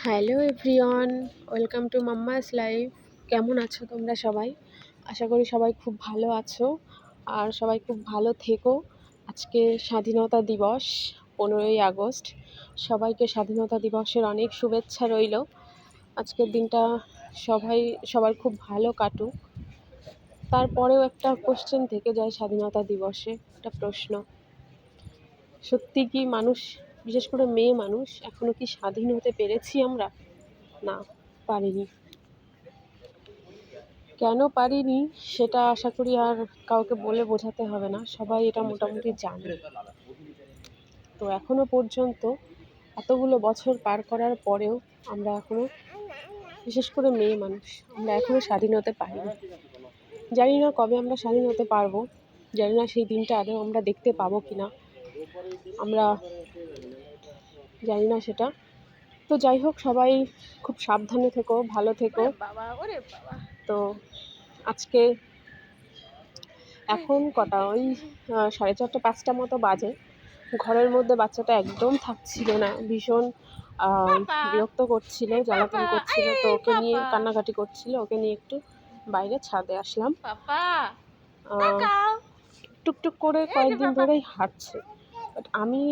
Hello everyone, welcome to mamma's life. কেমন আছো তোমরা সবাই? আশা করি সবাই খুব ভালো আছো আর সবাই খুব ভালো থেকো। আজকে স্বাধীনতা দিবস, 15ই আগস্ট। সবাইকে স্বাধীনতা দিবসের অনেক শুভেচ্ছা রইল। আজকের দিনটা সবার খুব ভালো কাটুক। তারপরেও একটা কোশ্চেন থেকে যায় স্বাধীনতা দিবসে, একটা প্রশ্ন, সত্যি কি মানুষ, বিশেষ করে মেয়ে মানুষ, এখনো কি স্বাধীন হতে পেরেছি আমরা? না, পারিনি। কেন পারিনি সেটা আশা করি আর কাউকে বলে বোঝাতে হবে না, সবাই এটা মোটামুটি জানে। তো এখনো পর্যন্ত এতগুলো বছর পার করার পরেও আমরা এখনো, বিশেষ করে মেয়ে মানুষ, আমরা এখনো স্বাধীন হতে পারিনি। জানি না কবে আমরা স্বাধীন হতে পারবো, জানি না সেই দিনটা আদৌ আমরা দেখতে পাবো কিনা, আমরা জানি না সেটা। তো যাই হোক, সবাই খুব সাবধানে থেকো, ভালো থেকো। তো আজকে এখন কটা, ওই 4:30-5টা মতো বাজে। ঘরের মধ্যে বাচ্চাটা একদম থাকছিল না, ভীষণ বিরক্ত করছিল, জ্বালাতন করছিল। তো ওকে নিয়ে কান্নাকাটি করছিল, ওকে নিয়ে একটু বাইরে ছাদে আসলাম। টুকটুক করে কয়েকদিন ধরেই হাঁটছে, বাট আমি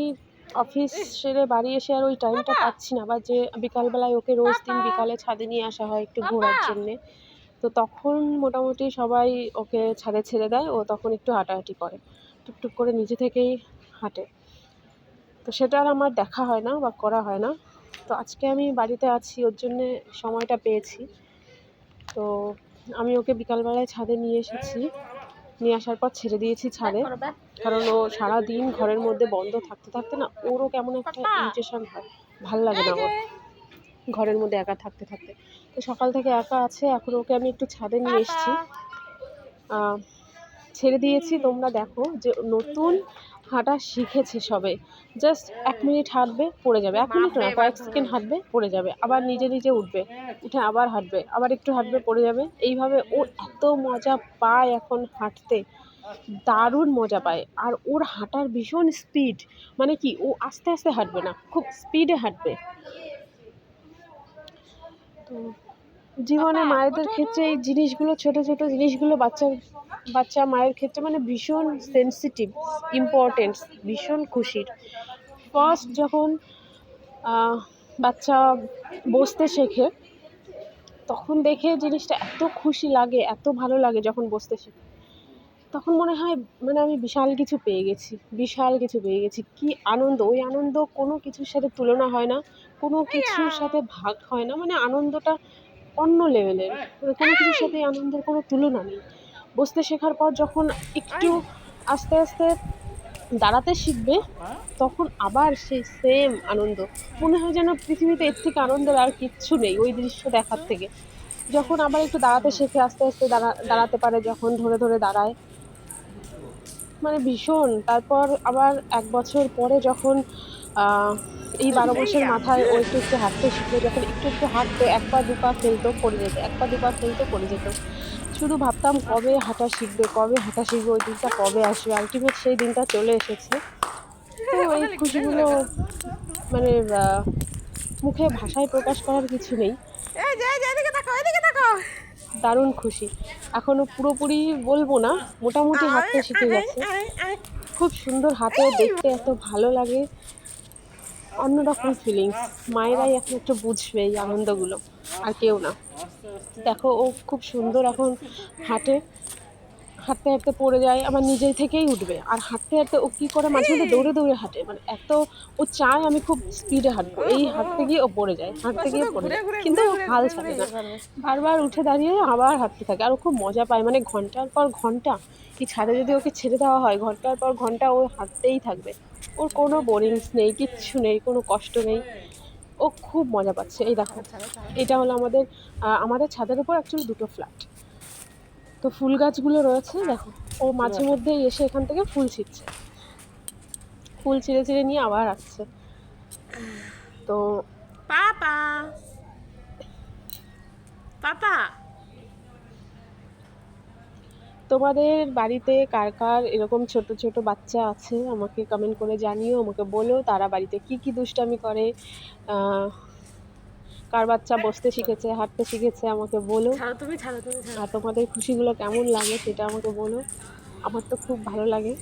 অফিস সেরে বাড়ি এসে আর ওই টাইমটা পাচ্ছি না, বা যে বিকালবেলায় ওকে রোজ দিন বিকালে ছাদে নিয়ে আসা হয় একটু ঘোরার জন্যে। তো তখন মোটামুটি সবাই ওকে ছাদে ছেড়ে দেয়, ও তখন একটু হাঁটাহাঁটি করে, টুকটুক করে নিজে থেকেই হাঁটে। তো সেটা আর আমার দেখা হয় না বা করা হয় না। তো আজকে আমি বাড়িতে আছি, ওর জন্যে সময়টা পেয়েছি। তো আমি ওকে বিকালবেলায় ছাদে নিয়ে এসেছি, নিয়ে আসার পর ছেড়ে দিয়েছি ছাদে, কারণ ও সারাদিন ঘরের মধ্যে বন্ধ থাকতে থাকতে না, ওরও কেমন একটা ইরিটেশন হয়, ভাল লাগে না ওর ঘরের মধ্যে একা থাকতে থাকতে। তো সকাল থেকে একা আছে, এখন ওকে আমি একটু ছাদে নিয়ে এসেছি, ছেড়ে দিয়েছি। তোমরা দেখো যে নতুন হাঁটা শিখেছে সবে, জাস্ট 1 মিনিট হাঁটবে, পড়ে যাবে, 1 মিনিট না, কয়েক সেকেন্ড হাঁটবে, পড়ে যাবে, আবার নিজে নিজে উঠবে, উঠে আবার হাঁটবে, আবার একটু হাঁটবে, পড়ে যাবে। এইভাবে ও এত মজা পায় এখন হাঁটতে, দারুণ মজা পায়। আর ওর হাঁটার ভীষণ স্পিড, মানে কি, ও আস্তে আস্তে হাঁটবে না, খুব স্পিডে হাঁটবে। তো জীবনে মায়েদের ক্ষেত্রে এই জিনিসগুলো, ছোট ছোট জিনিসগুলো বাচ্চা মায়ের ক্ষেত্রে মানে ভীষণ সেন্সিটিভ, ইম্পর্টেন্স, ভীষণ খুশির। ফার্স্ট যখন বাচ্চা বসতে শেখে, তখন দেখে জিনিসটা এত খুশি লাগে, এত ভালো লাগে। যখন বসতে শেখে তখন মনে হয় মানে আমি বিশাল কিছু পেয়ে গেছি, কি আনন্দ! ওই আনন্দ কোনো কিছুর সাথে তুলনা হয় না, কোনো কিছুর সাথে ভাগ হয় না, মানে আনন্দটা অন্য লেভেলের, মানে কোনো কিছুর সাথে আনন্দের কোনো তুলনা নেই। বসতে শেখার পর যখন একটু আস্তে আস্তে দাঁড়াতে শিখবে, তখন আবার সেই সেম আনন্দ, মনে হয় যেন পৃথিবীতে এর থেকে আনন্দের আর কিচ্ছু নেই ওই দৃশ্য দেখার থেকে। যখন আবার একটু দাঁড়াতে শেখে, আস্তে আস্তে দাঁড়াতে পারে, যখন ধরে ধরে দাঁড়ায়, মানে ভীষণ। তারপর আবার 1 বছর পরে যখন এই 12 মাসের মাথায় ও একটু একটু হাঁটতে শিখলো, যখন একটু একটু হাঁটতো, 1 পা 2 পা ফেলতো, পড়ে যেত, 1 পা 2 পা ফেলতো, পড়ে যেত। শুধু ভাবতাম কবে হাঁটা শিখবে, ওই দিনটা কবে আসবে। আলটিমেট সেই দিনটা চলে এসেছে। তো এই খুশিগুলো মানে মুখে ভাষায় প্রকাশ করার কিছু নেই, দারুণ খুশি। এখনো পুরোপুরি বলবো না, মোটামুটি হাঁটতে শিখে গেছে, খুব সুন্দর হাঁটে, দেখতে এত ভালো লাগে, অন্যরকম ফিলিংস। মায়েরাই একমাত্র বুঝবে এই আনন্দগুলো, আর কেউ না। দেখো ও খুব সুন্দর এখন হাঁটে, হাঁটতে হাঁটতে পড়ে যায়, আবার নিজেই থেকেই উঠবে। আর হাঁটতে হাঁটতে ও কী করে, মাঝে মধ্যে দৌড়ে দৌড়ে হাঁটে, মানে এত ও চায় আমি খুব স্পিডে হাঁটবো, এই হাঁটতে গিয়ে ও পড়ে যায়, কিন্তু ও হাল ছাড়ে না, বারবার উঠে দাঁড়িয়ে আবার হাঁটতে থাকে। আর ও খুব মজা পায়, মানে ঘন্টার পর ঘন্টা এই ছাদে যদি ওকে ছেড়ে দেওয়া হয়, ঘন্টার পর ঘন্টা ও হাঁটতেই থাকবে, ওর কোনো বোরিংস নেই, কিচ্ছু নেই, কোনো কষ্ট নেই, ও খুব মজা পাচ্ছে। এই দেখো, এটা হলো আমাদের ছাদের উপর অ্যাকচুয়ালি 2টো ফ্ল্যাট। তো ফুল গাছগুলো রয়েছে, দেখো ও মাঝে মধ্যেই এসে এখান থেকে ফুল ছিঁড়ছে, ফুল ছিঁড়ে ছিঁড়ে নিয়ে আবার আসছে। তো পাপা পাপা তোমাদের বাড়িতে কার কার এরকম ছোট ছোট বাচ্চা আছে আমাকে কমেন্ট করে জানিও, আমাকে বলো তারা বাড়িতে কি কি দুষ্টামি করে। কার বাচ্চা বসতে শিখেছে, হাঁটতে শিখেছে আমাকে বলো। ছাড়ো তুমি, ছাড়ো তুমি, ছাড়ো। আর তোমাদের খুশিগুলো কেমন লাগে সেটা আমাকে বলো। আমার তো খুব ভালো লাগে।